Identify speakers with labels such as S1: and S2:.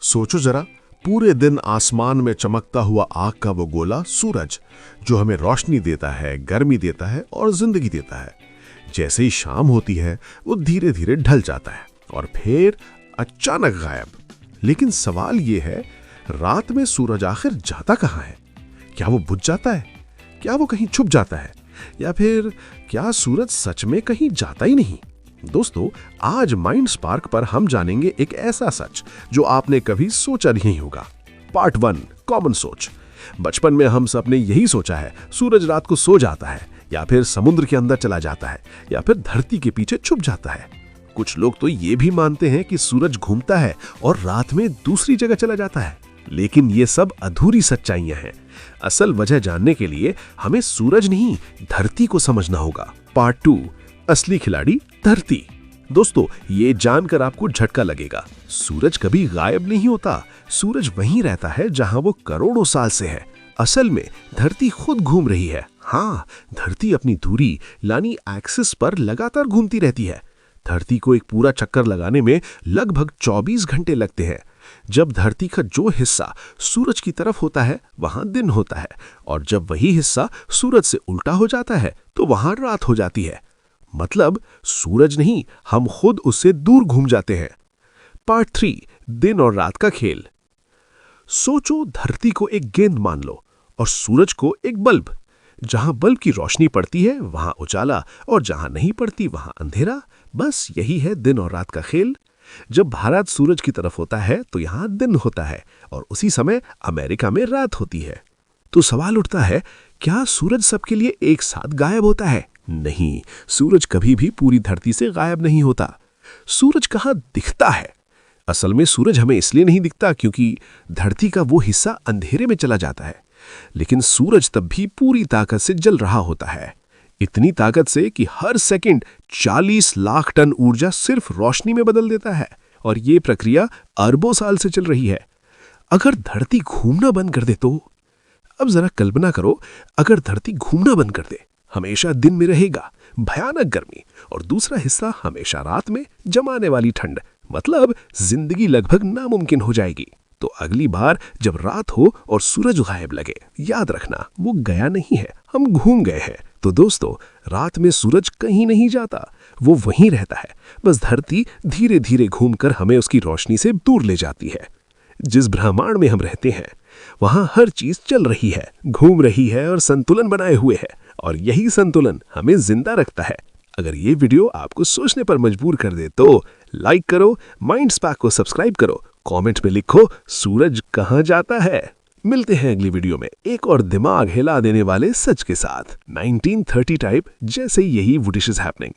S1: सोचो जरा, पूरे दिन आसमान में चमकता हुआ आग का वो गोला सूरज, जो हमें रोशनी देता है, गर्मी देता है और जिंदगी देता है। जैसे ही शाम होती है वो धीरे धीरे ढल जाता है और फिर अचानक गायब। लेकिन सवाल ये है, रात में सूरज आखिर जाता कहाँ है? क्या वो बुझ जाता है? क्या वो कहीं छुप जाता है? या फिर क्या सूरज सच में कहीं जाता ही नहीं? दोस्तों, आज माइंड स्पार्क पर हम जानेंगे एक ऐसा सच जो आपने कभी सोचा नहीं होगा। पार्ट 1, कॉमन सोच। बचपन में हम सब ने यही सोचा है, सूरज रात को सो जाता है, या फिर समुद्र के अंदर चला जाता है, या फिर धरती के पीछे छुप जाता है। कुछ लोग तो ये भी मानते हैं कि सूरज घूमता है और रात में दूसरी जगह चला जाता है। लेकिन ये सब अधूरी सच्चाइयां हैं। असल वजह जानने के लिए हमें सूरज नहीं, धरती को समझना होगा। पार्ट 2, असली खिलाड़ी धरती। दोस्तों, ये जानकर आपको झटका लगेगा। सूरज कभी गायब नहीं होता। सूरज वहीं रहता है जहां वो करोड़ों साल से है। असल में धरती खुद घूम रही है। हाँ, धरती अपनी दूरी यानी एक्सिस पर लगातार घूमती रहती है। धरती को एक पूरा चक्कर लगाने में लगभग 24 घंटे लगते हैं। जब धरती का जो हिस्सा सूरज की तरफ होता है वहां दिन होता है, और जब वही हिस्सा सूरज से उल्टा हो जाता है तो वहां रात हो जाती है। मतलब सूरज नहीं, हम खुद उससे दूर घूम जाते हैं। पार्ट 3, दिन और रात का खेल। सोचो, धरती को एक गेंद मान लो और सूरज को एक बल्ब। जहां बल्ब की रोशनी पड़ती है वहां उजाला, और जहां नहीं पड़ती वहां अंधेरा। बस यही है दिन और रात का खेल। जब भारत सूरज की तरफ होता है तो यहां दिन होता है, और उसी समय अमेरिका में रात होती है। तो सवाल उठता है, क्या सूरज सबके लिए एक साथ गायब होता है? नहीं, सूरज कभी भी पूरी धरती से गायब नहीं होता। सूरज कहाँ दिखता है? असल में सूरज हमें इसलिए नहीं दिखता क्योंकि धरती का वो हिस्सा अंधेरे में चला जाता है। लेकिन सूरज तब भी पूरी ताकत से जल रहा होता है। इतनी ताकत से कि हर सेकंड 40 लाख टन ऊर्जा सिर्फ रोशनी में बदल देता है, और ये प्रक्रिया अरबों साल से चल रही है। अगर धरती घूमना बंद कर दे तो? अब जरा कल्पना करो, अगर धरती घूमना बंद कर दे, हमेशा दिन में रहेगा भयानक गर्मी, और दूसरा हिस्सा हमेशा रात में जमाने वाली ठंड। मतलब जिंदगी लगभग नामुमकिन हो जाएगी। तो अगली बार जब रात हो और सूरज गायब लगे, याद रखना वो गया नहीं है, हम घूम गए हैं। तो दोस्तों, रात में सूरज कहीं नहीं जाता, वो वहीं रहता है। बस धरती धीरे धीरे घूमकर हमें उसकी रोशनी से दूर ले जाती है। जिस ब्रह्मांड में हम रहते हैं वहां हर चीज चल रही है, घूम रही है और संतुलन बनाए हुए है, और यही संतुलन हमें जिंदा रखता है। अगर ये वीडियो आपको सोचने पर मजबूर कर दे तो लाइक करो, माइंड स्पार्क को सब्सक्राइब करो, कमेंट में लिखो सूरज कहां जाता है। मिलते हैं अगली वीडियो में एक और दिमाग हिला देने वाले सच के साथ। 1930 टाइप जैसे यही व्हाट इज हैपनिंग।